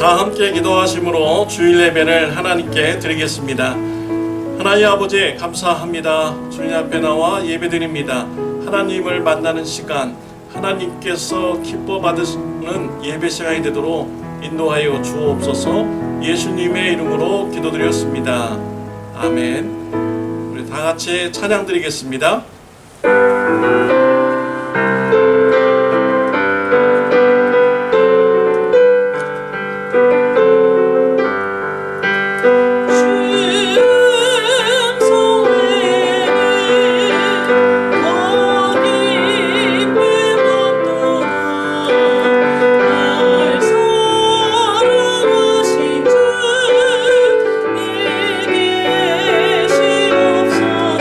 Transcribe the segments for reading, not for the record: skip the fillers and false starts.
다 함께 기도하심으로 주일 예배를 하나님께 드리겠습니다. 하나님 아버지 감사합니다. 주님 앞에 나와 예배드립니다. 하나님을 만나는 시간, 하나님께서 기뻐 받으시는 예배 시간이 되도록 인도하여 주옵소서. 예수님의 이름으로 기도드렸습니다. 아멘. 우리 다 같이 찬양 드리겠습니다. 내게 시옵소서.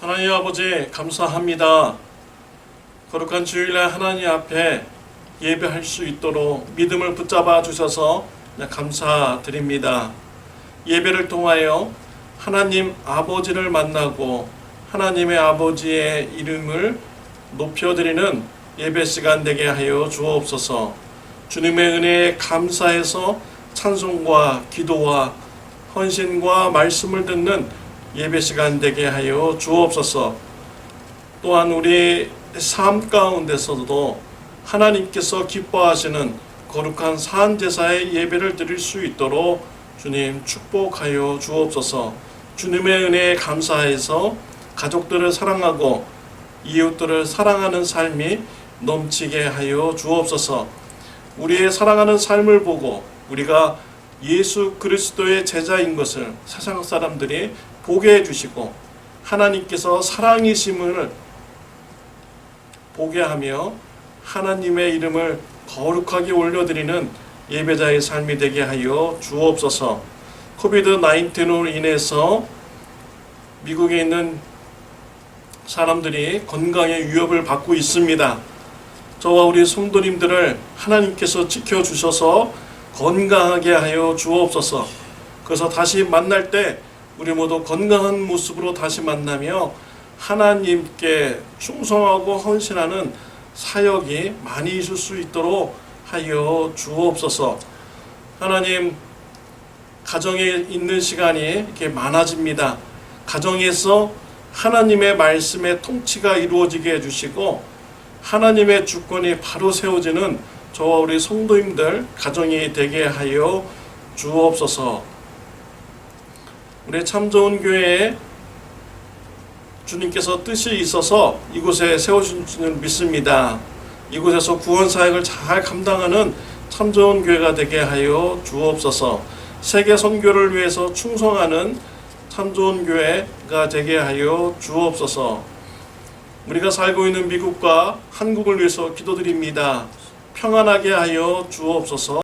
하나님 아버지 감사합니다. 거룩한 주일날 하나님 앞에 예배할 수 있도록 믿음을 붙잡아 주셔서 감사드립니다. 예배를 통하여 하나님 아버지를 만나고 하나님의 아버지의 이름을 높여드리는 예배 시간 되게 하여 주옵소서. 주님의 은혜에 감사해서 찬송과 기도와 헌신과 말씀을 듣는 예배 시간 되게 하여 주옵소서. 또한 우리 삶 가운데서도 하나님께서 기뻐하시는 거룩한 산제사의 예배를 드릴 수 있도록 주님 축복하여 주옵소서. 주님의 은혜에 감사해서 가족들을 사랑하고 이웃들을 사랑하는 삶이 넘치게 하여 주옵소서. 우리의 사랑하는 삶을 보고 우리가 예수 그리스도의 제자인 것을 세상 사람들이 보게 해주시고 하나님께서 사랑이심을 보게 하며 하나님의 이름을 거룩하게 올려드리는 예배자의 삶이 되게 하여 주옵소서. 코비드 19으로 인해서 미국에 있는 사람들이 건강에 위협을 받고 있습니다. 저와 우리 성도님들을 하나님께서 지켜주셔서 건강하게 하여 주옵소서. 그래서 다시 만날 때 우리 모두 건강한 모습으로 다시 만나며 하나님께 충성하고 헌신하는 사역이 많이 있을 수 있도록 하여 주옵소서. 하나님, 가정에 있는 시간이 이렇게 많아집니다. 가정에서 하나님의 말씀의 통치가 이루어지게 해주시고 하나님의 주권이 바로 세워지는 저와 우리 성도님들 가정이 되게 하여 주옵소서. 우리 참 좋은 교회에 주님께서 뜻이 있어서 이곳에 세우신 줄 믿습니다. 이곳에서 구원 사역을 잘 감당하는 참 좋은 교회가 되게 하여 주옵소서. 세계 선교를 위해서 충성하는 참 좋은 교회가 되게 하여 주옵소서. 우리가 살고 있는 미국과 한국을 위해서 기도드립니다. 평안하게 하여 주옵소서.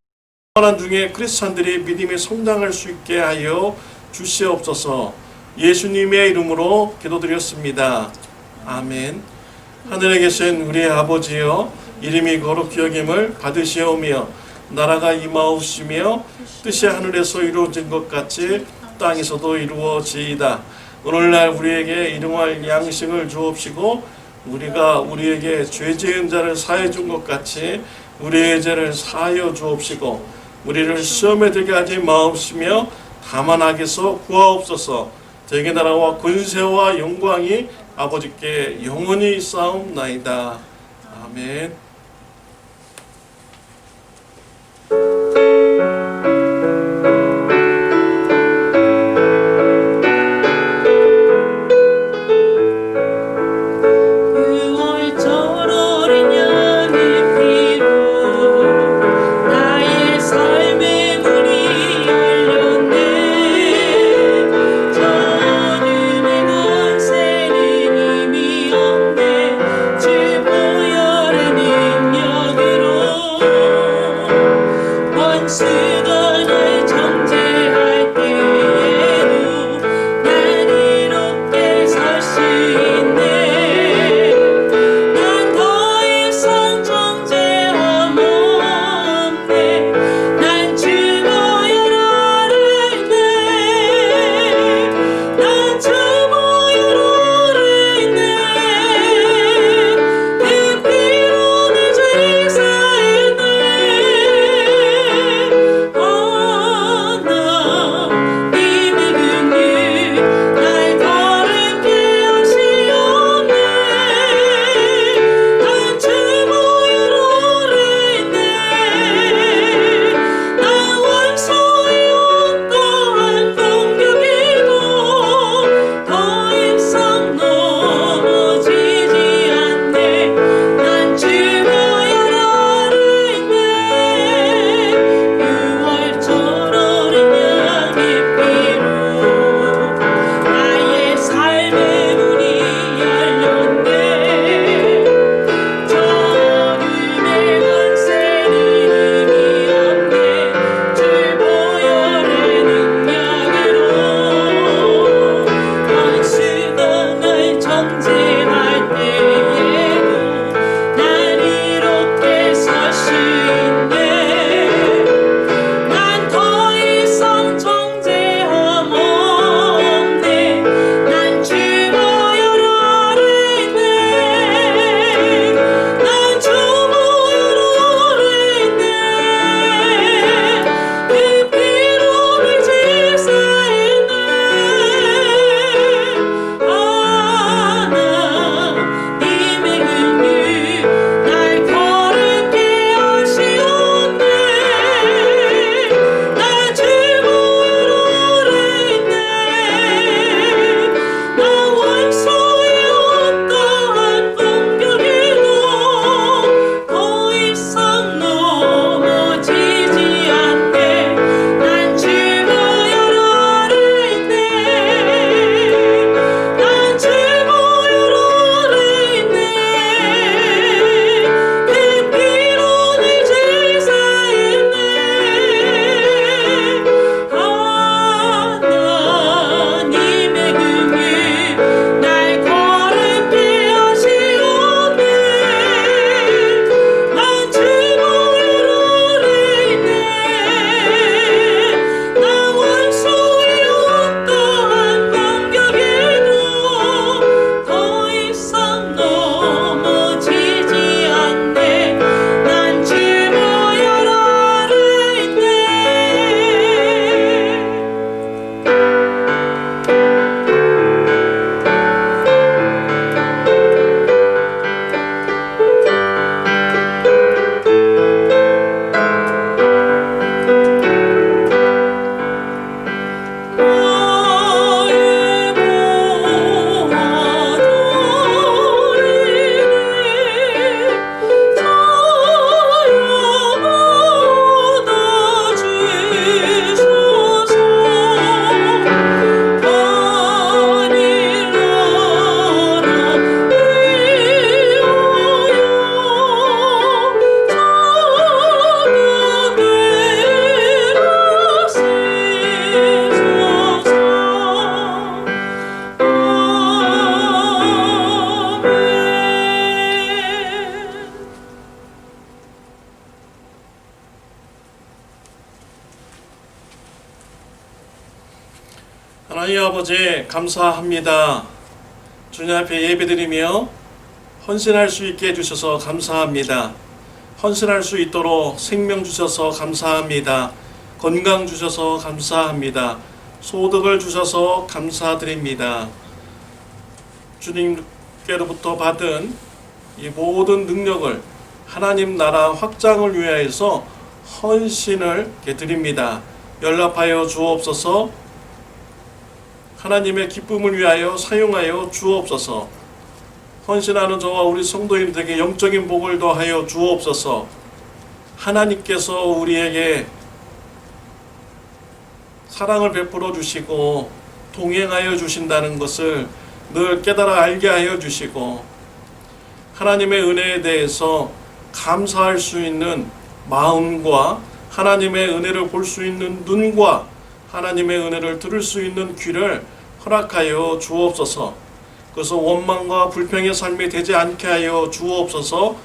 평안한 중에 크리스찬들이 믿음의 성장할 수 있게 하여 주시옵소서. 예수님의 이름으로 기도드렸습니다. 아멘. 하늘에 계신 우리 아버지여, 이름이 거룩히 여김을 받으시오며 나라가 임하옵시며 뜻이 하늘에서 이루어진 것 같이 땅에서도 이루어지이다. 오늘날 우리에게 일용할 양식을 주옵시고 우리가 우리에게 죄 지은 자를 사해 준 것 같이 우리의 죄를 사하여 주옵시고 우리를 시험에 들게 하지 마옵시며 다만 악에서 구하옵소서. 대개 나라와 권세와 영광이 아버지께 영원히 있사옵나이다. 아멘. 정죄할 때에도 날 이롭게 살 수 있네. 난 더 이상 정죄함 없네. 난 주 보혈 아래 있네. 난 주 보혈 아래 있네. 그 피로 날 질사했네. 하나님의 긍휼 날 거룩게 하시옵네. 나 죄물 아래 있네. 나 원수의 어떠한 공격에도 더 이상 넘어지지 않게. 난 죄물 아래 있네. 난 죄물 아래 있네. 그 피로 날 제사했네. 하나님의 긍휼 날 거룩게 하시옵네. 난 죄물 아래 있네. 나 원수의 어떠한 공격에도 더 이상 넘어지지 않네. 난 죄보혈 아래 있네. 나의 모아돌이네 사랑하다 주소서. 바닐라라 위하여 하나님 아버지 감사합니다. 주님 앞에 예배드리며 헌신할 수 있게 해주셔서 감사합니다. 헌신할 수 있도록 생명 주셔서 감사합니다. 건강 주셔서 감사합니다. 소득을 주셔서 감사드립니다. 주님께로부터 받은 이 모든 능력을 하나님 나라 확장을 위하여서 헌신을 드립니다. 연락하여 주옵소서. 하나님의 기쁨을 위하여 사용하여 주옵소서. 헌신하는 저와 우리 성도인들에게 영적인 복을 더하여 주옵소서. 하나님께서 우리에게 사랑을 베풀어 주시고 동행하여 주신다는 것을 늘 깨달아 알게 하여 주시고, 하나님의 은혜에 대해서 감사할 수 있는 마음과 하나님의 은혜를 볼 수 있는 눈과 하나님의 은혜를 들을 수 있는 귀를 허락하여 주옵소서. 그래서 원망과 불평의 삶이 되지 않게 하여 주옵소서.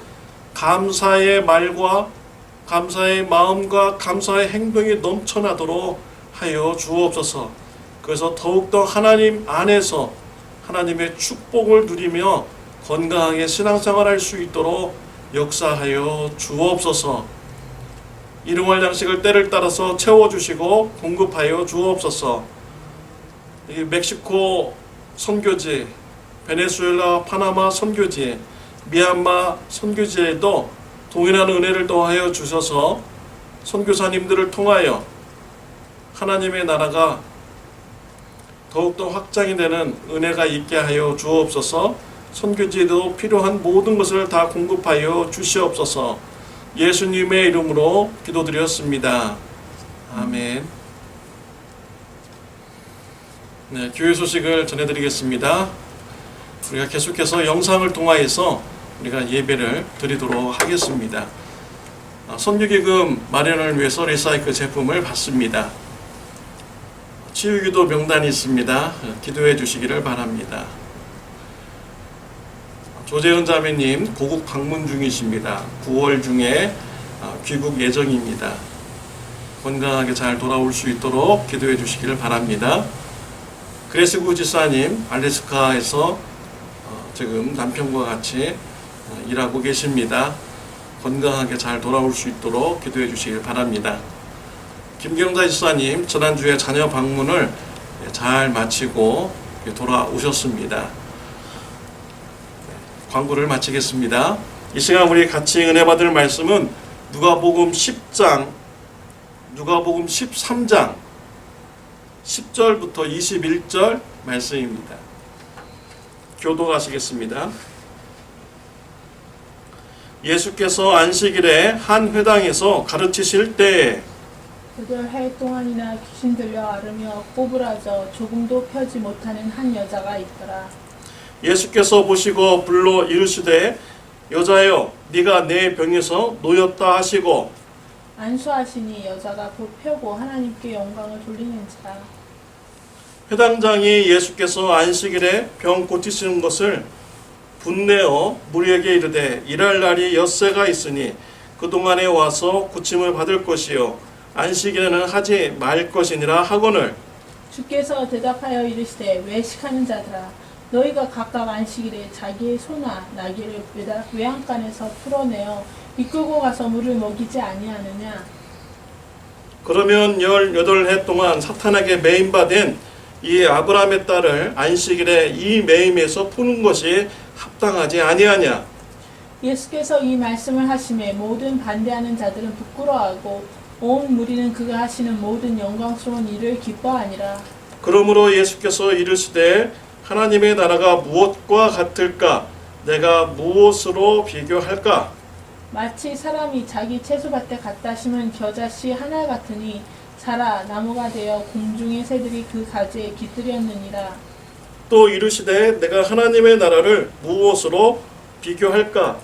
감사의 말과 감사의 마음과 감사의 행동이 넘쳐나도록 하여 주옵소서. 그래서 더욱더 하나님 안에서 하나님의 축복을 누리며 건강하게 신앙생활할 수 있도록 역사하여 주옵소서. 일용할 양식을 때를 따라서 채워주시고 공급하여 주옵소서. 이 멕시코 선교지, 베네수엘라, 파나마 선교지, 미얀마 선교지에도 동일한 은혜를 더하여 주셔서 선교사님들을 통하여 하나님의 나라가 더욱더 확장이 되는 은혜가 있게 하여 주옵소서. 선교지에도 필요한 모든 것을 다 공급하여 주시옵소서. 예수님의 이름으로 기도드렸습니다. 아멘. 네, 교회 소식을 전해드리겠습니다. 우리가 계속해서 영상을 통하여서 우리가 예배를 드리도록 하겠습니다. 선교기금 마련을 위해서 리사이클 제품을 받습니다. 치유기도 명단이 있습니다. 기도해 주시기를 바랍니다. 조재현 자매님 고국 방문 중이십니다. 9월 중에 귀국 예정입니다. 건강하게 잘 돌아올 수 있도록 기도해 주시기를 바랍니다. 그레스 구지사님 알래스카에서 지금 남편과 같이 일하고 계십니다. 건강하게 잘 돌아올 수 있도록 기도해 주시길 바랍니다. 김경자 지사님 지난주에 자녀 방문을 잘 마치고 돌아오셨습니다. 광고를 마치겠습니다. 이 시간 우리 같이 은혜 받을 말씀은 누가복음 10장, 누가복음 13장 10절부터 21절 말씀입니다. 교도하시겠습니다. 예수께서 안식일에 한 회당에서 가르치실 때에 8달 동안이나 귀신 들려 앓으며 꼬부라져 조금도 펴지 못하는 한 여자가 있더라. 예수께서 보시고 불러 이르시되 여자여 네가 내 병에서 놓였다 하시고 안수하시니 여자가 곧 펴고 하나님께 영광을 돌리는지라. 회당장이 예수께서 안식일에 병 고치시는 것을 분내어 무리에게 이르되 일할 날이 엿새가 있으니 그동안에 와서 고침을 받을 것이요 안식일에는 하지 말 것이니라 하거늘 주께서 대답하여 이르시되 외식하는 자들아 너희가 각각 안식일에 자기의 소나 나귀를 외양간에서 풀어내어 이끌고 가서 물을 먹이지 아니하느냐. 그러면 18해 동안 사탄에게 매임받은 이 아브라함의 딸을 안식일에 이 매임에서 푸는 것이 합당하지 아니하냐. 예수께서 이 말씀을 하시매 모든 반대하는 자들은 부끄러워하고 온 무리는 그가 하시는 모든 영광스러운 일을 기뻐하니라. 그러므로 예수께서 이르시되 하나님의 나라가 무엇과 같을까? 내가 무엇으로 비교할까? 마치 사람이 자기 채소밭에 갖다 심은 겨자씨 하나 같으니 자라 나무가 되어 공중의 새들이 그 가지에 깃들였느니라. 또 이르시되 내가 하나님의 나라를 무엇으로 비교할까?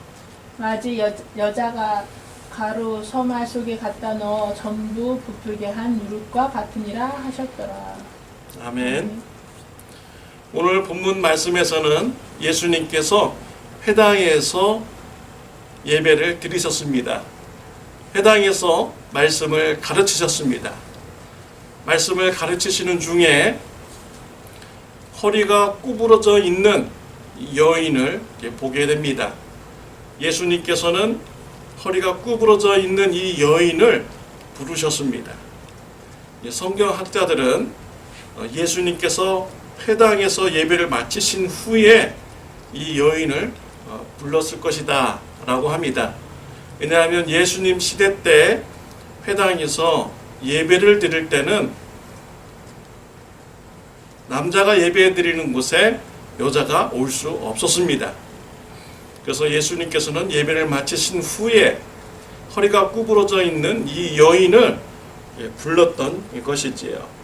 마치 여자가 가루 서말 속에 갖다 넣어 전부 부풀게 한 누룩과 같으니라 하셨더라. 아멘. 오늘 본문 말씀에서는 예수님께서 회당에서 예배를 드리셨습니다. 회당에서 말씀을 가르치셨습니다. 말씀을 가르치시는 중에 허리가 구부러져 있는 여인을 보게 됩니다. 예수님께서는 허리가 구부러져 있는 이 여인을 부르셨습니다. 성경학자들은 예수님께서 회당에서 예배를 마치신 후에 이 여인을 불렀을 것이다 라고 합니다. 왜냐하면 예수님 시대 때 회당에서 예배를 드릴 때는 남자가 예배 드리는 곳에 여자가 올 수 없었습니다. 그래서 예수님께서는 예배를 마치신 후에 허리가 구부러져 있는 이 여인을 불렀던 것이지요.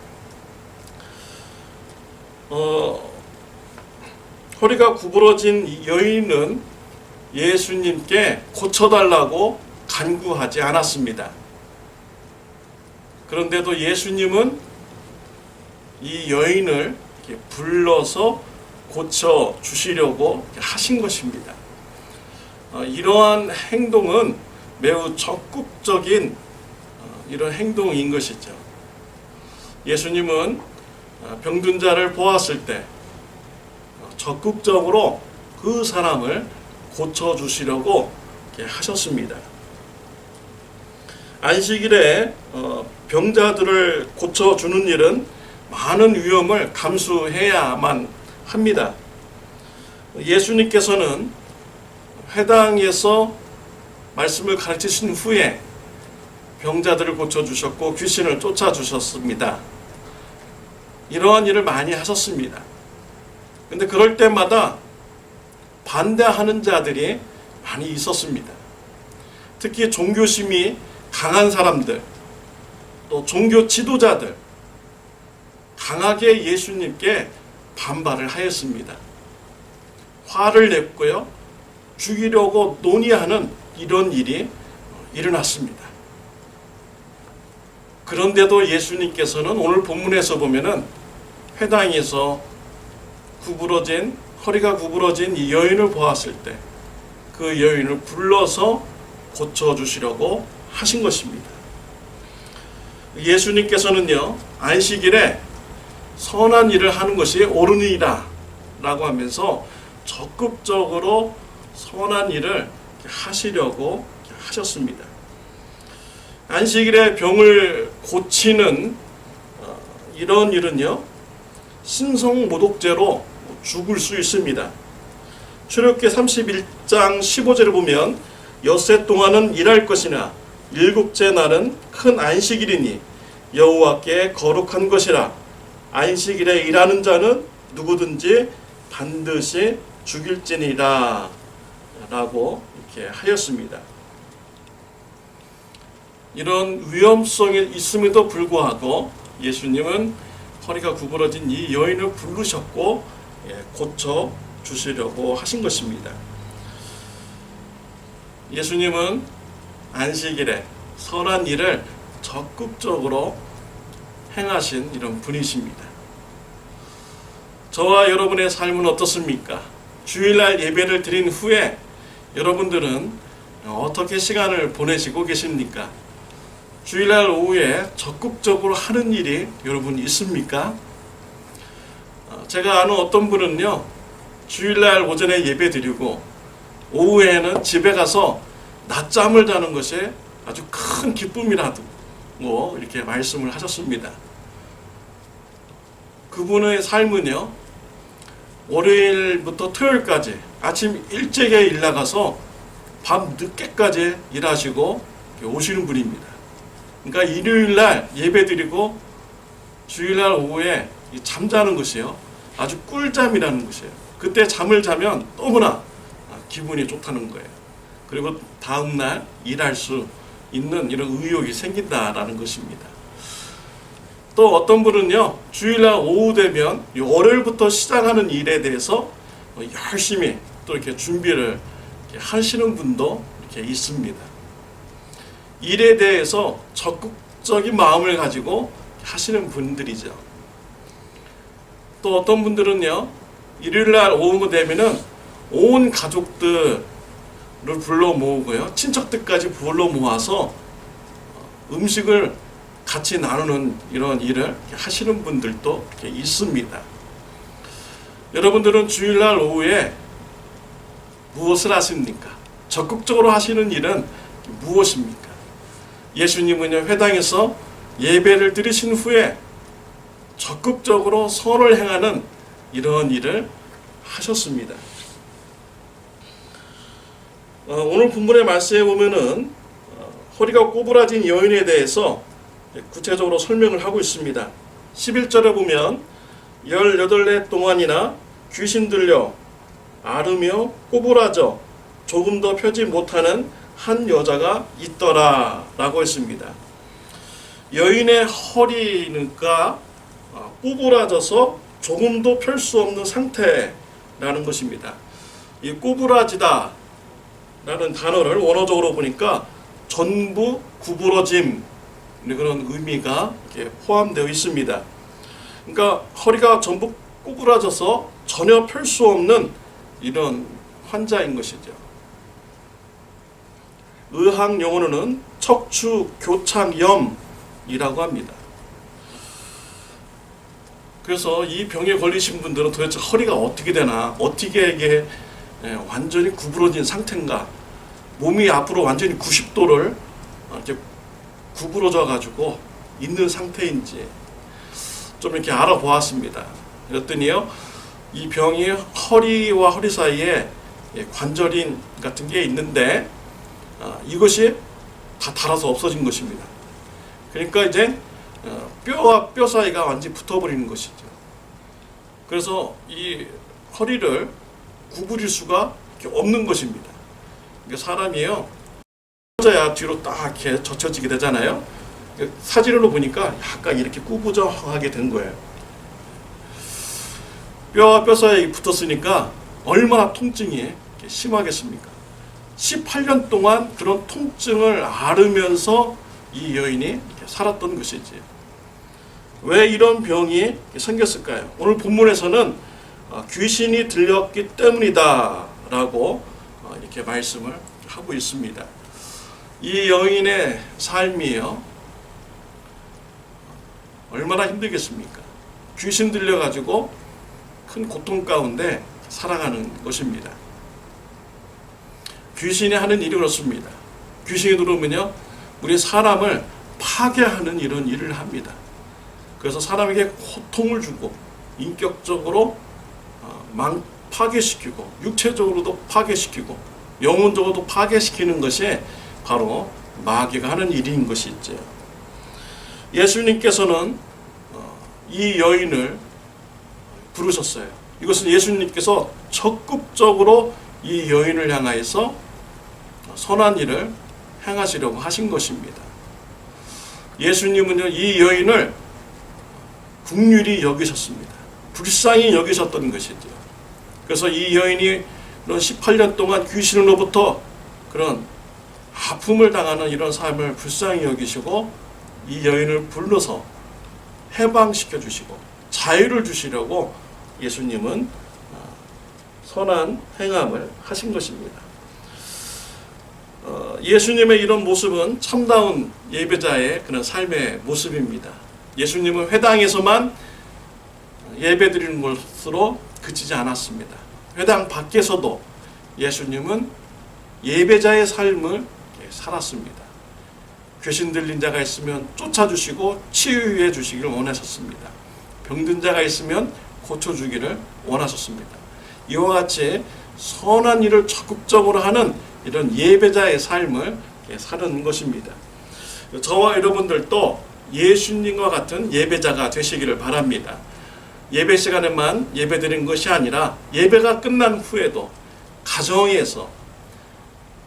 허리가 구부러진 이 여인은 예수님께 고쳐달라고 간구하지 않았습니다. 그런데도 예수님은 이 여인을 불러서 고쳐주시려고 하신 것입니다. 이러한 행동은 매우 적극적인 이런 행동인 것이죠. 예수님은 병든 자를 보았을 때 적극적으로 그 사람을 고쳐주시려고 하셨습니다. 안식일에 병자들을 고쳐주는 일은 많은 위험을 감수해야만 합니다. 예수님께서는 회당에서 말씀을 가르치신 후에 병자들을 고쳐주셨고 귀신을 쫓아주셨습니다. 이러한 일을 많이 하셨습니다. 근데 그럴 때마다 반대하는 자들이 많이 있었습니다. 특히 종교심이 강한 사람들, 또 종교 지도자들, 강하게 예수님께 반발을 하였습니다. 화를 냈고요, 죽이려고 논의하는 이런 일이 일어났습니다. 그런데도 예수님께서는 오늘 본문에서 보면은 회당에서 구부러진 허리가 구부러진 이 여인을 보았을 때 그 여인을 불러서 고쳐주시려고 하신 것입니다. 예수님께서는요, 안식일에 선한 일을 하는 것이 옳으니라 라고 하면서 적극적으로 선한 일을 하시려고 하셨습니다. 안식일에 병을 고치는 이런 일은요, 신성모독죄로 죽을 수 있습니다. 출애굽기 31장 15절을 보면 엿새 동안은 일할 것이나 일곱째 날은 큰 안식일이니 여호와께 거룩한 것이라. 안식일에 일하는 자는 누구든지 반드시 죽일지니라 라고 이렇게 하였습니다. 이런 위험성이 있음에도 불구하고 예수님은 허리가 구부러진 이 여인을 부르셨고 고쳐 주시려고 하신 것입니다. 예수님은 안식일에 선한 일을 적극적으로 행하신 이런 분이십니다. 저와 여러분의 삶은 어떻습니까? 주일날 예배를 드린 후에 여러분들은 어떻게 시간을 보내시고 계십니까? 주일날 오후에 적극적으로 하는 일이 여러분 있습니까? 제가 아는 어떤 분은요, 주일날 오전에 예배 드리고 오후에는 집에 가서 낮잠을 자는 것이 아주 큰 기쁨이라고 이렇게 말씀을 하셨습니다. 그분의 삶은요, 월요일부터 토요일까지 아침 일찍에 일 나가서 밤 늦게까지 일하시고 오시는 분입니다. 그러니까 일요일날 예배 드리고 주일날 오후에 잠자는 것이요, 아주 꿀잠이라는 것이에요. 그때 잠을 자면 너무나 기분이 좋다는 거예요. 그리고 다음날 일할 수 있는 이런 의욕이 생긴다라는 것입니다. 또 어떤 분은요, 주일날 오후 되면 월요일부터 시작하는 일에 대해서 열심히 또 이렇게 준비를 하시는 분도 이렇게 있습니다. 일에 대해서 적극적인 마음을 가지고 하시는 분들이죠. 또 어떤 분들은요, 일요일날 오후 되면은 온 가족들을 불러 모으고요, 친척들까지 불러 모아서 음식을 같이 나누는 이런 일을 하시는 분들도 있습니다. 여러분들은 주일날 오후에 무엇을 하십니까? 적극적으로 하시는 일은 무엇입니까? 예수님은요, 회당에서 예배를 드리신 후에 적극적으로 선을 행하는 이런 일을 하셨습니다. 오늘 본문의 말씀에 보면은 허리가 꼬부라진 여인에 대해서 구체적으로 설명을 하고 있습니다. 11절에 보면 18해 동안이나 귀신 들려 앓으며 꼬부라져 조금 더 펴지 못하는 한 여자가 있더라 라고 했습니다. 여인의 허리가 꼬부라져서 조금도 펼 수 없는 상태라는 것입니다. 이 꼬부라지다 라는 단어를 원어적으로 보니까 전부 구부러짐, 그런 의미가 이렇게 포함되어 있습니다. 그러니까 허리가 전부 꼬부라져서 전혀 펼 수 없는 이런 환자인 것이죠. 의학 용어로는 척추 교착염이라고 합니다. 그래서 이 병에 걸리신 분들은 도대체 허리가 어떻게 되나, 어떻게 이게 완전히 구부러진 상태인가, 몸이 앞으로 완전히 90도를 이렇게 구부러져 가지고 있는 상태인지 좀 이렇게 알아보았습니다. 그랬더니요, 이 병이 허리와 허리 사이에 관절인 같은 게 있는데 이것이 다 닳아서 없어진 것입니다. 그러니까 이제 뼈와 뼈 사이가 완전히 붙어버리는 것이죠. 그래서 이 허리를 구부릴 수가 없는 것입니다. 사람이요, 혼자야 뒤로 딱 이렇게 젖혀지게 되잖아요. 사진으로 보니까 약간 이렇게 꾸부정하게 된 거예요. 뼈와 뼈 사이에 붙었으니까 얼마나 통증이 심하겠습니까? 18년 동안 그런 통증을 앓으면서 이 여인이 살았던 것이지. 왜 이런 병이 생겼을까요? 오늘 본문에서는 귀신이 들렸기 때문이다라고 이렇게 말씀을 하고 있습니다. 이 여인의 삶이요, 얼마나 힘들겠습니까? 귀신 들려가지고 큰 고통 가운데 살아가는 것입니다. 귀신이 하는 일이 그렇습니다. 귀신이 들어오면요, 우리 사람을 파괴하는 이런 일을 합니다. 그래서 사람에게 고통을 주고 인격적으로 파괴시키고 육체적으로도 파괴시키고 영혼적으로도 파괴시키는 것이 바로 마귀가 하는 일인 것이죠. 예수님께서는 이 여인을 부르셨어요. 이것은 예수님께서 적극적으로 이 여인을 향하여서 선한 일을 행하시려고 하신 것입니다. 예수님은요, 이 여인을 긍휼히 여기셨습니다. 불쌍히 여기셨던 것이죠. 그래서 이 여인이 18년 동안 귀신으로부터 그런 아픔을 당하는 이런 삶을 불쌍히 여기시고 이 여인을 불러서 해방시켜 주시고 자유를 주시려고 예수님은 선한 행함을 하신 것입니다. 예수님의 이런 모습은 참다운 예배자의 그런 삶의 모습입니다. 예수님은 회당에서만 예배드리는 것으로 그치지 않았습니다. 회당 밖에서도 예수님은 예배자의 삶을 살았습니다. 귀신 들린 자가 있으면 쫓아주시고 치유해 주시기를 원하셨습니다. 병든 자가 있으면 고쳐주기를 원하셨습니다. 이와 같이 선한 일을 적극적으로 하는 이런 예배자의 삶을 사는 것입니다. 저와 여러분들도 예수님과 같은 예배자가 되시기를 바랍니다. 예배 시간에만 예배드리는 것이 아니라 예배가 끝난 후에도 가정에서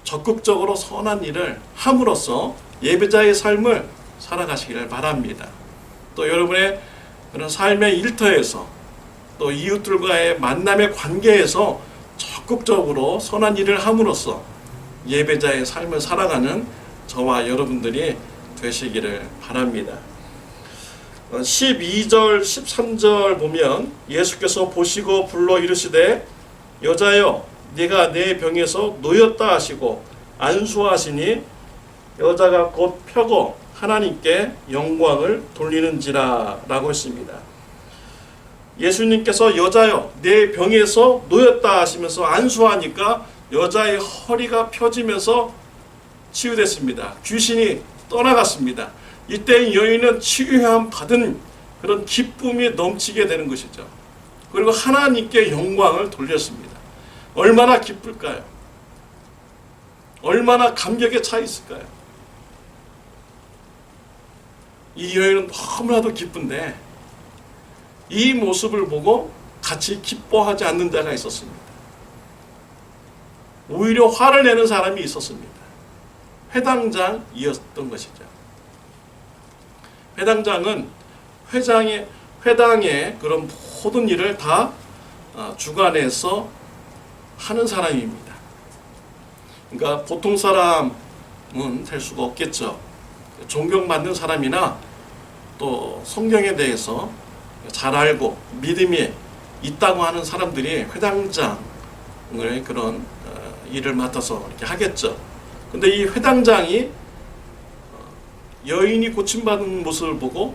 적극적으로 선한 일을 함으로써 예배자의 삶을 살아가시기를 바랍니다. 또 여러분의 그런 삶의 일터에서 또 이웃들과의 만남의 관계에서 적극적으로 선한 일을 함으로써 예배자의 삶을 살아가는 저와 여러분들이 되시기를 바랍니다. 12절 13절 보면 예수께서 보시고 불러 이르시되 여자여 네가 내 병에서 놓였다 하시고 안수하시니 여자가 곧 펴고 하나님께 영광을 돌리는지라 라고 했습니다. 예수님께서 여자여 내 병에서 놓였다 하시면서 안수하니까 여자의 허리가 펴지면서 치유됐습니다. 귀신이 떠나갔습니다. 이때 여인은 치유함 받은 그런 기쁨이 넘치게 되는 것이죠. 그리고 하나님께 영광을 돌렸습니다. 얼마나 기쁠까요? 얼마나 감격에 차 있을까요? 이 여인은 너무나도 기쁜데 이 모습을 보고 같이 기뻐하지 않는 자가 있었습니다. 오히려 화를 내는 사람이 있었습니다. 회당장이었던 것이죠. 회당장은 회당의 그런 모든 일을 다 주관해서 하는 사람입니다. 그러니까 보통 사람은 될 수가 없겠죠. 존경받는 사람이나 또 성경에 대해서 잘 알고 믿음이 있다고 하는 사람들이 회당장을 그런 일을 맡아서 이렇게 하겠죠. 근데 이 회당장이 여인이 고침받는 모습을 보고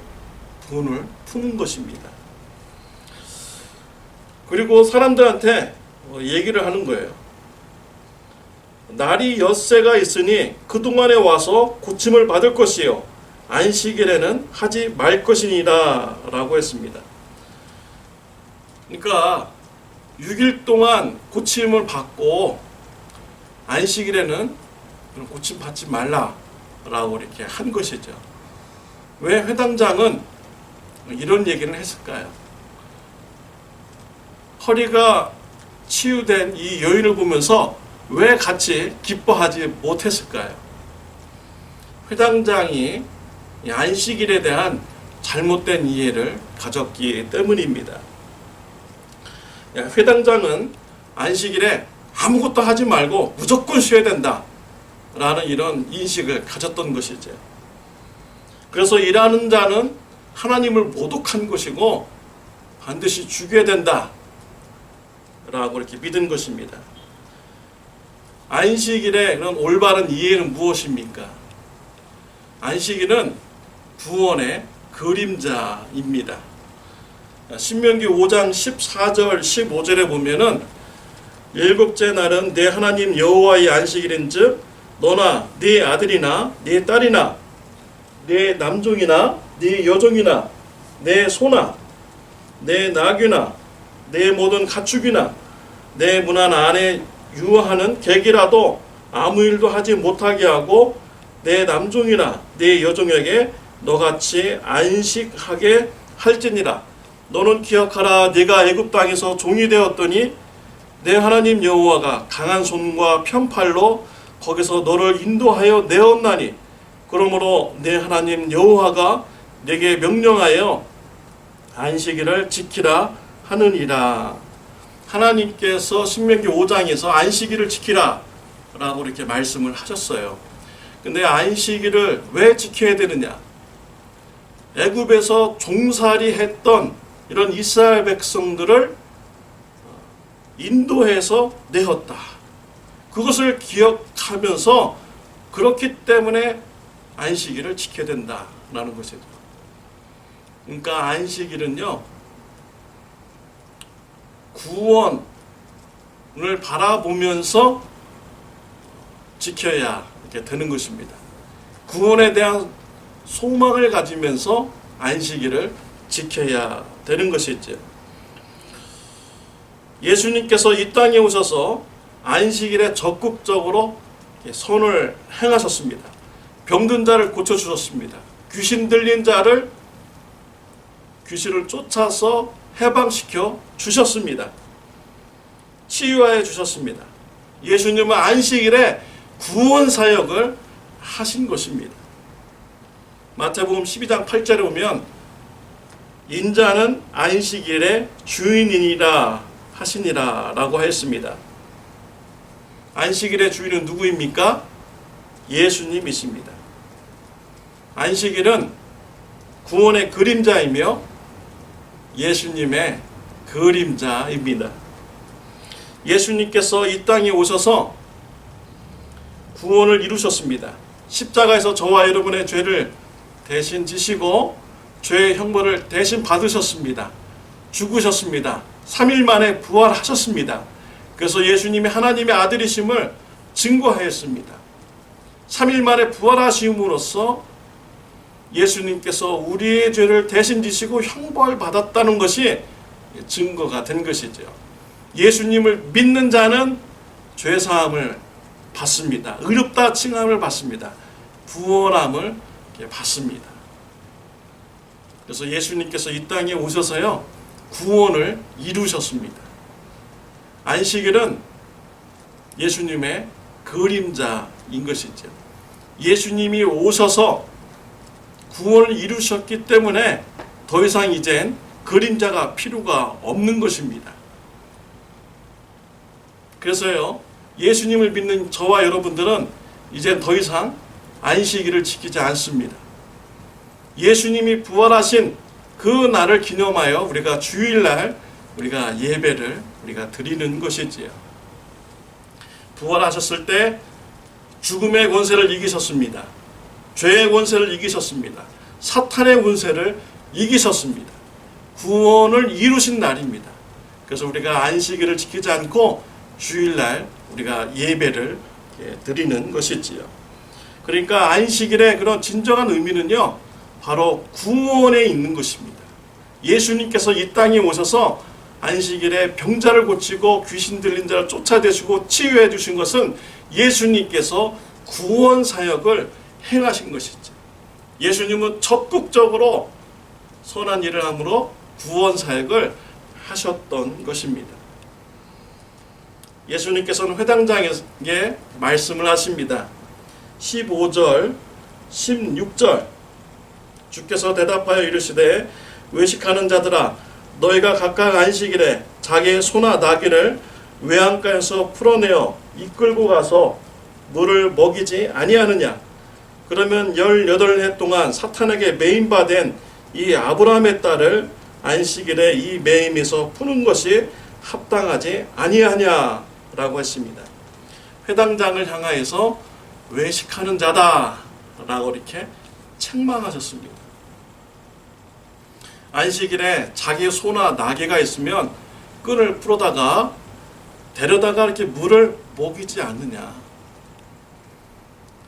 분을 푸는 것입니다. 그리고 사람들한테 얘기를 하는 거예요. 날이 엿새가 있으니 그동안에 와서 고침을 받을 것이요 안식일에는 하지 말 것이니라 라고 했습니다. 그러니까 6일 동안 고침을 받고 안식일에는 고침 받지 말라라고 이렇게 한 것이죠. 왜 회당장은 이런 얘기를 했을까요? 허리가 치유된 이 여인을 보면서 왜 같이 기뻐하지 못했을까요? 회당장이 안식일에 대한 잘못된 이해를 가졌기 때문입니다. 회당장은 안식일에 아무것도 하지 말고 무조건 쉬어야 된다 라는 이런 인식을 가졌던 것이죠. 그래서 일하는 자는 하나님을 모독한 것이고 반드시 죽여야 된다 라고 이렇게 믿은 것입니다. 안식일의 그런 올바른 이해는 무엇입니까? 안식일은 구원의 그림자입니다. 신명기 5장 14절 15절에 보면은 일곱째 날은 내 하나님 여호와의 안식일인즉 너나 네 아들이나 네 딸이나 네 남종이나 네 여종이나 내 소나 내 나귀나 내 모든 가축이나 내 문 안에 유하는 객이라도 아무 일도 하지 못하게 하고 내 남종이나 내 여종에게 너같이 안식하게 할지니라. 너는 기억하라. 네가 애굽 땅에서 종이 되었더니 내 하나님 여호와가 강한 손과 편팔로 거기서 너를 인도하여 내었나니 그러므로 내 하나님 여호와가 네게 명령하여 안식일을 지키라 하느니라. 하나님께서 신명기 5장에서 안식일을 지키라 라고 이렇게 말씀을 하셨어요. 근데 안식일을 왜 지켜야 되느냐? 애굽에서 종살이 했던 이런 이스라엘 백성들을 인도해서 내었다. 그것을 기억하면서 그렇기 때문에 안식일을 지켜야 된다라는 것이죠. 그러니까 안식일은요, 구원을 바라보면서 지켜야 이렇게 되는 것입니다. 구원에 대한 소망을 가지면서 안식일을 지켜야 되는 것이죠. 예수님께서 이 땅에 오셔서 안식일에 적극적으로 선을 행하셨습니다. 병든 자를 고쳐주셨습니다. 귀신 들린 자를 귀신을 쫓아서 해방시켜 주셨습니다. 치유하여 주셨습니다. 예수님은 안식일에 구원 사역을 하신 것입니다. 마태복음 12장 8절에 보면 인자는 안식일의 주인이니라 하시니라 라고 하였습니다. 안식일의 주인은 누구입니까? 예수님이십니다. 안식일은 구원의 그림자이며 예수님의 그림자입니다. 예수님께서 이 땅에 오셔서 구원을 이루셨습니다. 십자가에서 저와 여러분의 죄를 대신 지시고 죄의 형벌을 대신 받으셨습니다. 죽으셨습니다. 3일 만에 부활하셨습니다. 그래서 예수님이 하나님의 아들이심을 증거하였습니다. 3일 만에 부활하심으로써 예수님께서 우리의 죄를 대신 지시고 형벌받았다는 것이 증거가 된 것이죠. 예수님을 믿는 자는 죄사함을 받습니다. 의롭다 칭함을 받습니다. 구원함을 받습니다. 그래서 예수님께서 이 땅에 오셔서요, 구원을 이루셨습니다. 안식일은 예수님의 그림자인 것이죠. 예수님이 오셔서 구원을 이루셨기 때문에 더 이상 이젠 그림자가 필요가 없는 것입니다. 그래서요, 예수님을 믿는 저와 여러분들은 이젠 더 이상 안식일을 지키지 않습니다. 예수님이 부활하신 그 날을 기념하여 우리가 주일날 우리가 예배를 우리가 드리는 것이지요. 부활하셨을 때 죽음의 권세를 이기셨습니다. 죄의 권세를 이기셨습니다. 사탄의 권세를 이기셨습니다. 구원을 이루신 날입니다. 그래서 우리가 안식일을 지키지 않고 주일날 우리가 예배를 드리는 것이지요. 그러니까 안식일의 그런 진정한 의미는요, 바로 구원에 있는 것입니다. 예수님께서 이 땅에 오셔서 안식일에 병자를 고치고 귀신 들린 자를 쫓아내시고 치유해 주신 것은 예수님께서 구원 사역을 행하신 것이죠. 예수님은 적극적으로 선한 일을 함으로 구원 사역을 하셨던 것입니다. 예수님께서는 회당장에 말씀을 하십니다. 15절, 16절 주께서 대답하여 이르시되 외식하는 자들아 너희가 각각 안식일에 자기의 소나 나귀를 외양간에서 풀어내어 이끌고 가서 물을 먹이지 아니하느냐. 그러면 18해 동안 사탄에게 매임받은 이 아브라함의 딸을 안식일에 이 매임에서 푸는 것이 합당하지 아니하냐라고 했습니다. 회당장을 향하여서 외식하는 자다라고 이렇게 책망하셨습니다. 안식일에 자기 소나 나귀가 있으면 끈을 풀어다가 데려다가 이렇게 물을 먹이지 않느냐.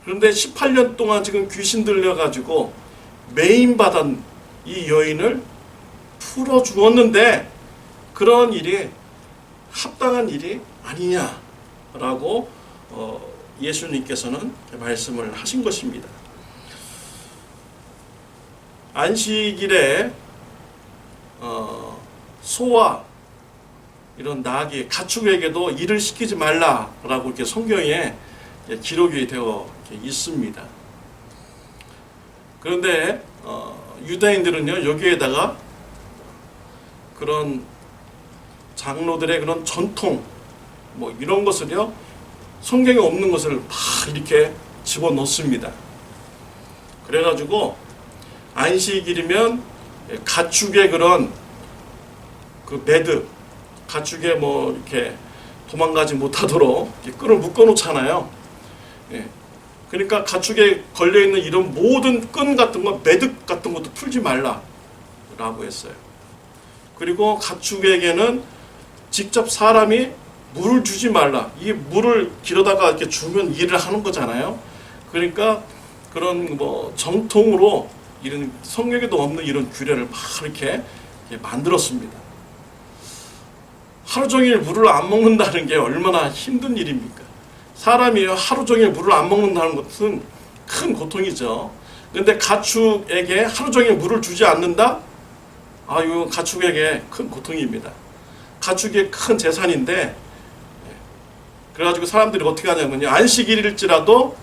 그런데 18년 동안 지금 귀신 들려가지고 매임받은 이 여인을 풀어주었는데 그런 일이 합당한 일이 아니냐라고 예수님께서는 말씀을 하신 것입니다. 안식일에 소와 이런 나귀, 가축에게도 일을 시키지 말라라고 이렇게 성경에 기록이 되어 있습니다. 그런데 유다인들은요 여기에다가 그런 장로들의 그런 전통 뭐 이런 것을요 성경에 없는 것을 막 이렇게 집어넣습니다. 그래가지고 안식일이면 가축의 그런 그 매듭, 가축에 뭐 이렇게 도망가지 못하도록 이렇게 끈을 묶어 놓잖아요. 예. 그러니까 가축에 걸려 있는 이런 모든 끈 같은 거, 매듭 같은 것도 풀지 말라라고 했어요. 그리고 가축에게는 직접 사람이 물을 주지 말라. 이 물을 길어다가 이렇게 주면 일을 하는 거잖아요. 그러니까 그런 뭐 정통으로 이런 성경에도 없는 이런 규례를 막 이렇게 만들었습니다. 하루 종일 물을 안 먹는다는 게 얼마나 힘든 일입니까? 사람이 하루 종일 물을 안 먹는다는 것은 큰 고통이죠. 그런데 가축에게 하루 종일 물을 주지 않는다? 이거 가축에게 큰 고통입니다. 가축이 큰 재산인데 그래가지고 사람들이 어떻게 하냐면요. 안식일일지라도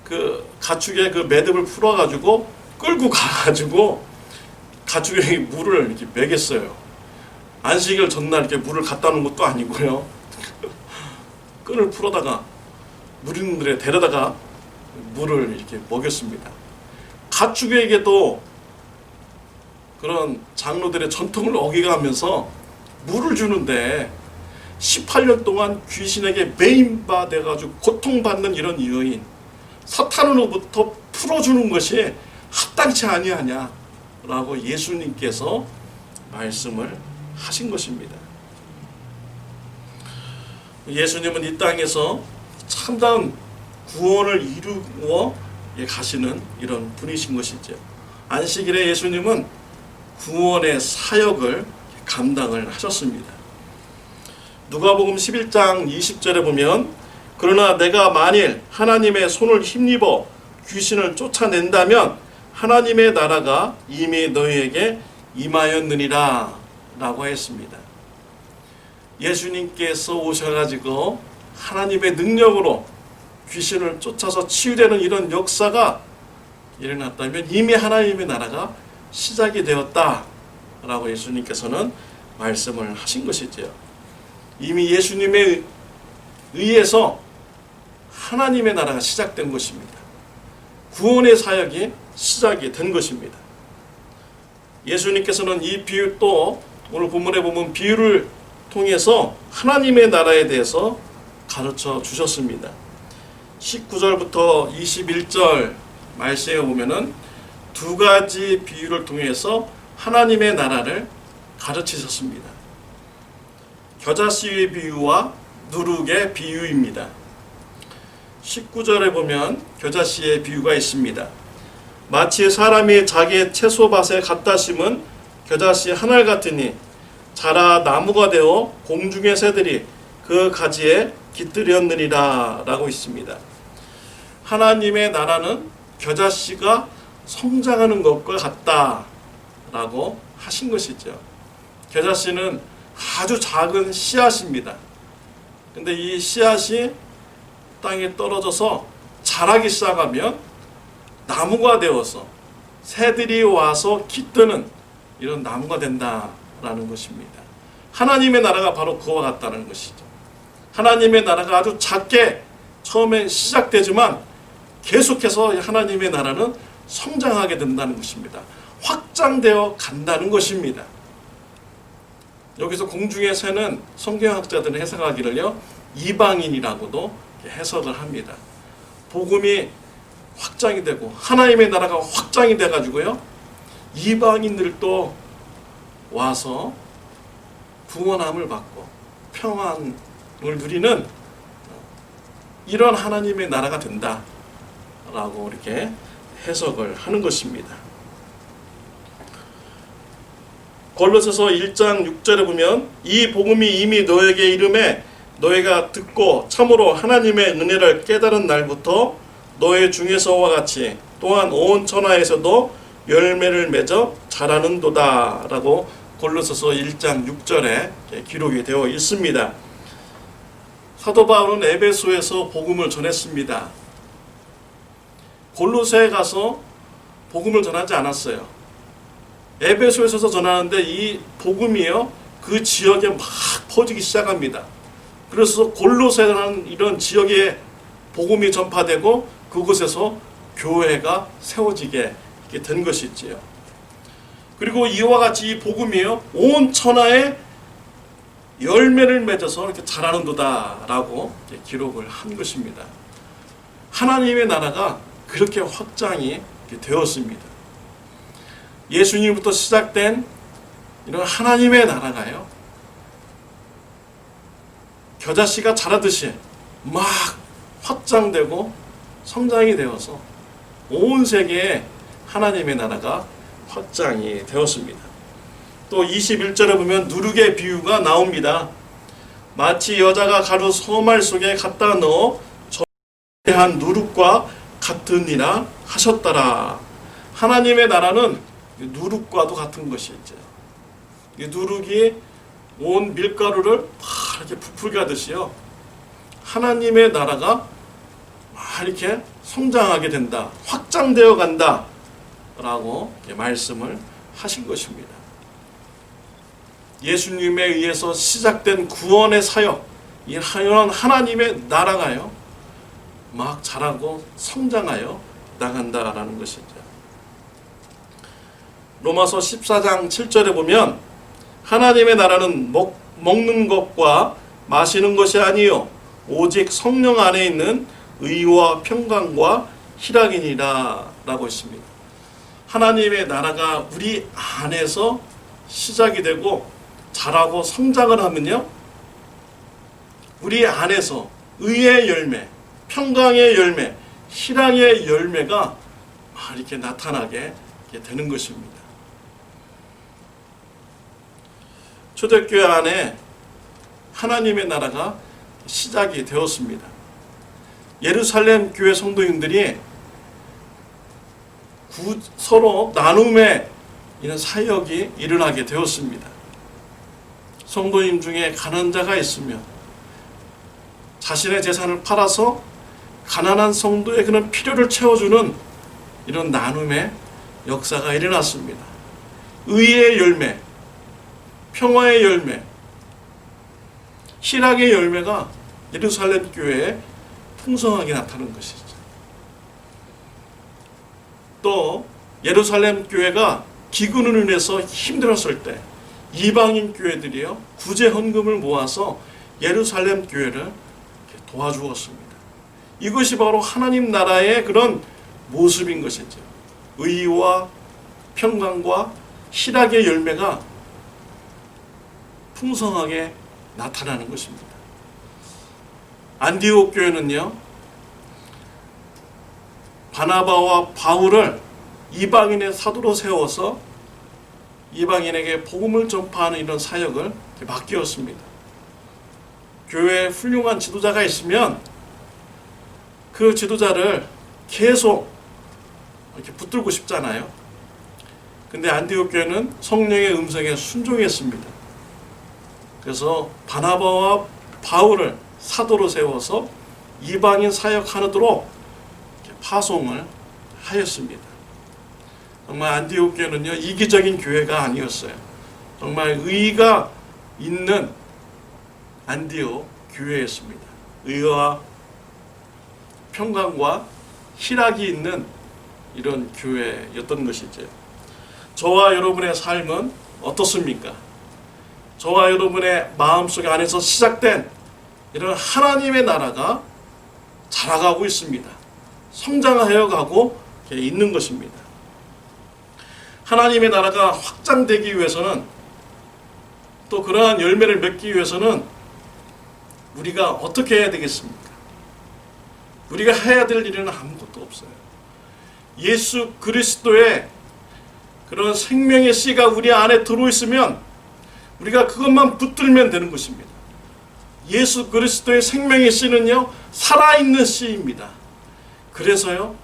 그 가축의 그 매듭을 풀어가지고 끌고 가가지고 가축에게 물을 이렇게 먹였어요. 안식일 전날 이렇게 물을 갖다 놓은 것도 아니고요. 끈을 풀어다가 무리들에 데려다가 물을 이렇게 먹였습니다. 가축에게도 그런 장로들의 전통을 어기가면서 물을 주는데 18년 동안 귀신에게 매임받아가지고 고통받는 이런 여인, 사탄으로부터 풀어주는 것이 합당치 아니하냐라고 예수님께서 말씀을 하신 것입니다. 예수님은 이 땅에서 참다운 구원을 이루어 가시는 이런 분이신 것이죠. 안식일에 예수님은 구원의 사역을 감당을 하셨습니다. 누가복음 11장 20절에 보면 그러나 내가 만일 하나님의 손을 힘입어 귀신을 쫓아낸다면 하나님의 나라가 이미 너희에게 임하였느니라 라고 했습니다. 예수님께서 오셔가지고 하나님의 능력으로 귀신을 쫓아서 치유되는 이런 역사가 일어났다면 이미 하나님의 나라가 시작이 되었다라고 예수님께서는 말씀을 하신 것이죠. 이미 예수님에 의해서 하나님의 나라가 시작된 것입니다. 구원의 사역이 시작이 된 것입니다. 예수님께서는 이 비유 또 오늘 본문에 보면 비유를 통해서 하나님의 나라에 대해서 가르쳐 주셨습니다. 19절부터 21절 말씀에 보면은 두 가지 비유를 통해서 하나님의 나라를 가르치셨습니다. 겨자씨의 비유와 누룩의 비유입니다. 19절에 보면 겨자씨의 비유가 있습니다. 마치 사람이 자기의 채소밭에 갖다 심은 겨자씨 한 알 같으니 자라 나무가 되어 공중의 새들이 그 가지에 깃들였느니라 라고 있습니다. 하나님의 나라는 겨자씨가 성장하는 것과 같다 라고 하신 것이죠. 겨자씨는 아주 작은 씨앗입니다. 근데 이 씨앗이 땅에 떨어져서 자라기 시작하면 나무가 되어서 새들이 와서 깃드는 이런 나무가 된다라는 것입니다. 하나님의 나라가 바로 그와 같다는 것이죠. 하나님의 나라가 아주 작게 처음엔 시작되지만 계속해서 하나님의 나라는 성장하게 된다는 것입니다. 확장되어 간다는 것입니다. 여기서 공중의 새는 성경학자들은 해석하기를요 이방인이라고도 해석을 합니다. 복음이 확장이 되고 하나님의 나라가 확장이 돼 가지고요 이방인들도 와서 구원함을 받고 평안을 누리는 이런 하나님의 나라가 된다라고 이렇게 해석을 하는 것입니다. 골로새서 1장 6절에 보면 이 복음이 이미 너에게 이름에 너희가 듣고 참으로 하나님의 은혜를 깨달은 날부터 너희 중에서와 같이 또한 온 천하에서도 열매를 맺어 자라는도다 라고 골로새서 1장 6절에 기록이 되어 있습니다. 사도 바울은 에베소에서 복음을 전했습니다. 골로새에 가서 복음을 전하지 않았어요. 에베소에서 전하는데 이 복음이요 그 지역에 막 퍼지기 시작합니다. 그래서 골로새라는 이런 지역에 복음이 전파되고 그곳에서 교회가 세워지게 된 것이지요. 그리고 이와 같이 이 복음이요 온 천하에 열매를 맺어서 이렇게 자라는도다라고 기록을 한 것입니다. 하나님의 나라가 그렇게 확장이 되었습니다. 예수님부터 시작된 이런 하나님의 나라가요 겨자씨가 자라듯이 막 확장되고 성장이 되어서 온 세계에 하나님의 나라가 확장이 되었습니다. 또 21절에 보면 누룩의 비유가 나옵니다. 마치 여자가 가루 소말 속에 갖다 넣어 한 누룩과 같으니라 하셨더라. 하나님의 나라는 누룩과도 같은 것이죠. 이 누룩이 온 밀가루를 막 이렇게 부풀게 하듯이요. 하나님의 나라가 막 이렇게 성장하게 된다. 확장되어 간다. 라고 말씀을 하신 것입니다. 예수님에 의해서 시작된 구원의 사역, 이런 하나님의 나라가요, 막 자라고 성장하여 나간다라는 것이죠. 로마서 14장 7절에 보면 하나님의 나라는 먹는 것과 마시는 것이 아니요 오직 성령 안에 있는 의와 평강과 희락이니라 라고 했습니다. 하나님의 나라가 우리 안에서 시작이 되고 자라고 성장을 하면요 우리 안에서 의의 열매, 평강의 열매, 희락의 열매가 이렇게 나타나게 되는 것입니다. 초대교회 안에 하나님의 나라가 시작이 되었습니다. 예루살렘 교회 성도님들이 서로 나눔의 이런 사역이 일어나게 되었습니다. 성도님 중에 가난한 자가 있으면 자신의 재산을 팔아서 가난한 성도의 그런 필요를 채워주는 이런 나눔의 역사가 일어났습니다. 의의 열매, 평화의 열매, 희락의 열매가 예루살렘 교회에 풍성하게 나타나는 것이죠. 또 예루살렘 교회가 기근으로 인해서 힘들었을 때 이방인 교회들이요 구제 헌금을 모아서 예루살렘 교회를 도와주었습니다. 이것이 바로 하나님 나라의 그런 모습인 것이죠. 의와 평강과 희락의 열매가 풍성하게 나타나는 것입니다. 안디옥 교회는요 바나바와 바울을 이방인의 사도로 세워서 이방인에게 복음을 전파하는 이런 사역을 맡겼습니다. 교회에 훌륭한 지도자가 있으면 그 지도자를 계속 이렇게 붙들고 싶잖아요. 근데 안디옥 교회는 성령의 음성에 순종했습니다. 그래서 바나바와 바울을 사도로 세워서 이방인 사역하도록 파송을 하였습니다. 정말 안디옥 교회는요 이기적인 교회가 아니었어요. 정말 의가 있는 안디옥 교회였습니다. 의와 평강과 희락이 있는 이런 교회였던 것이죠. 저와 여러분의 삶은 어떻습니까? 저와 여러분의 마음속 안에서 시작된 이런 하나님의 나라가 자라가고 있습니다. 성장하여 가고 있는 것입니다. 하나님의 나라가 확장되기 위해서는, 또 그러한 열매를 맺기 위해서는 우리가 어떻게 해야 되겠습니까? 우리가 해야 될 일은 아무것도 없어요. 예수 그리스도의 그런 생명의 씨가 우리 안에 들어있으면 우리가 그것만 붙들면 되는 것입니다. 예수 그리스도의 생명의 씨는요, 살아있는 씨입니다. 그래서요,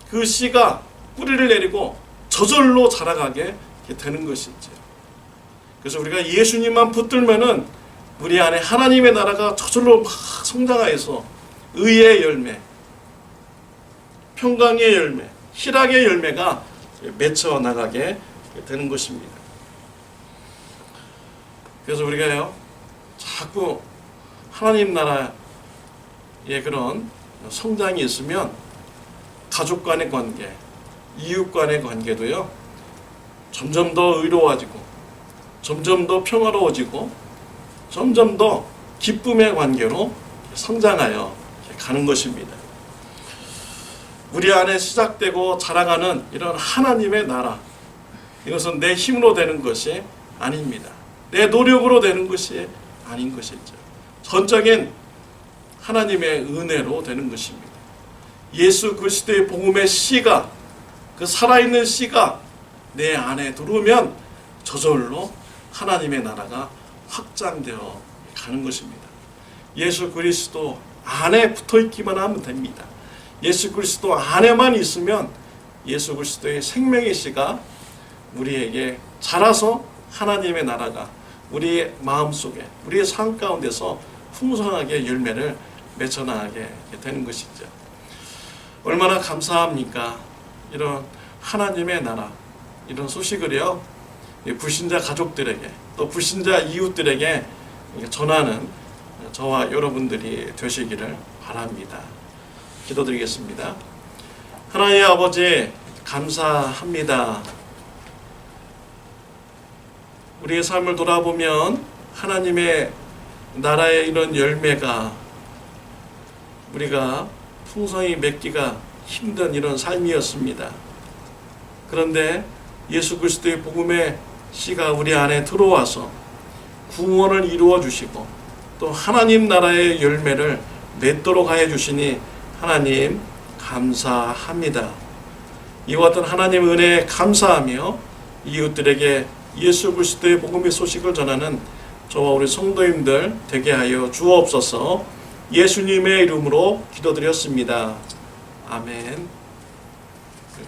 그 씨가 뿌리를 내리고 저절로 자라가게 되는 것이죠. 그래서 우리가 예수님만 붙들면은 우리 안에 하나님의 나라가 저절로 막 성장하여서 의의 열매, 평강의 열매, 희락의 열매가 맺혀 나가게 되는 것입니다. 그래서 우리가요, 자꾸 하나님 나라의 그런 성장이 있으면 가족 간의 관계, 이웃 간의 관계도요, 점점 더 의로워지고, 점점 더 평화로워지고, 점점 더 기쁨의 관계로 성장하여 가는 것입니다. 우리 안에 시작되고 자라가는 이런 하나님의 나라, 이것은 내 힘으로 되는 것이 아닙니다. 내 노력으로 되는 것이 아닌 것이죠. 전적인 하나님의 은혜로 되는 것입니다. 예수 그리스도의 복음의 씨가, 그 살아있는 씨가 내 안에 들어오면 저절로 하나님의 나라가 확장되어 가는 것입니다. 예수 그리스도 안에 붙어있기만 하면 됩니다. 예수 그리스도 안에만 있으면 예수 그리스도의 생명의 씨가 우리에게 자라서 하나님의 나라가 우리의 마음속에, 우리의 삶 가운데서 풍성하게 열매를 맺어나가게 되는 것이죠. 얼마나 감사합니까? 이런 하나님의 나라, 이런 소식을요, 불신자 가족들에게, 또 불신자 이웃들에게 전하는 저와 여러분들이 되시기를 바랍니다. 기도드리겠습니다. 하나님 아버지, 감사합니다. 우리의 삶을 돌아보면 하나님의 나라의 이런 열매가 우리가 풍성히 맺기가 힘든 이런 삶이었습니다. 그런데 예수 그리스도의 복음의 씨가 우리 안에 들어와서 구원을 이루어 주시고 또 하나님 나라의 열매를 맺도록 하여 주시니 하나님 감사합니다. 이와 같은 하나님 은혜에 감사하며 이웃들에게 예수 그리스도의 복음의 소식을 전하는 저와 우리 성도님들 되게 하여 주옵소서. 예수님의 이름으로 기도드렸습니다. 아멘.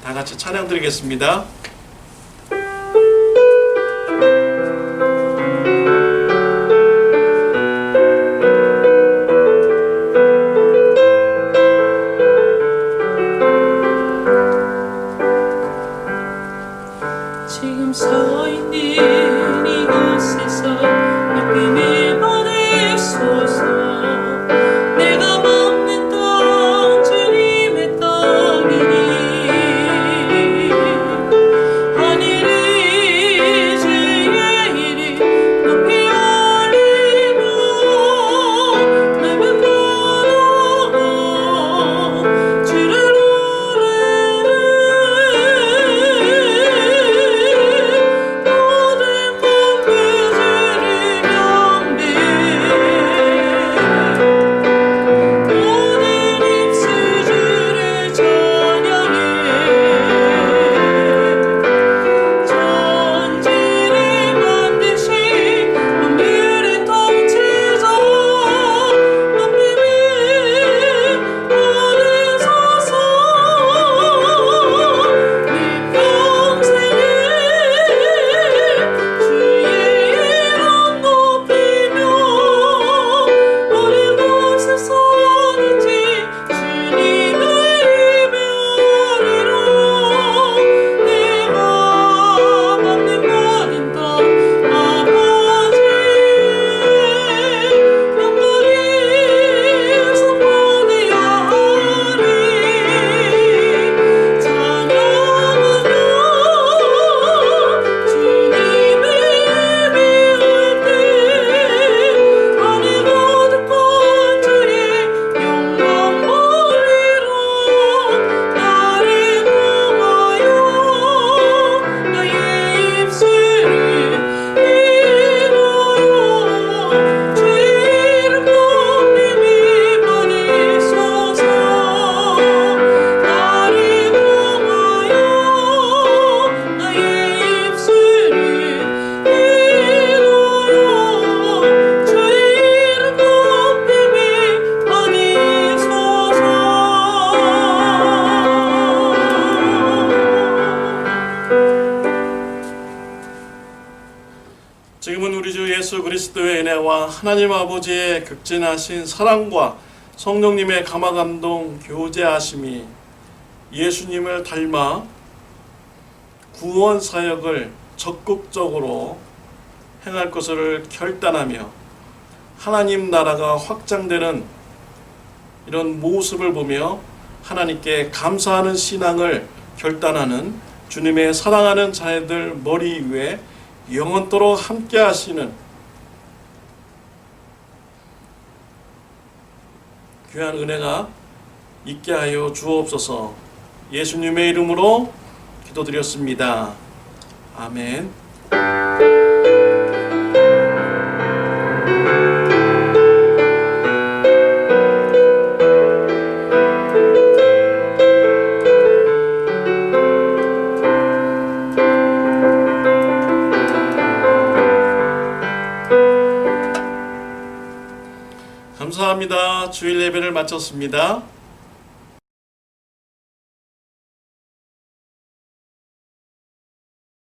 다 같이 찬양 드리겠습니다. 지금 서 있는 이곳에서 믿음을 받으소서. 내가 먹는 떡 주님의 떡이니 예수 그리스도의 은혜와 하나님 아버지의 극진하신 사랑과 성령님의 감화감동 교제하심이 예수님을 닮아 구원 사역을 적극적으로 행할 것을 결단하며 하나님 나라가 확장되는 이런 모습을 보며 하나님께 감사하는 신앙을 결단하는 주님의 사랑하는 자녀들 머리 위에 영원토록 함께 하시는 귀한 은혜가 있게 하여 주옵소서. 예수님의 이름으로 기도드렸습니다. 아멘. 감사합니다. 주일 예배를 마쳤습니다.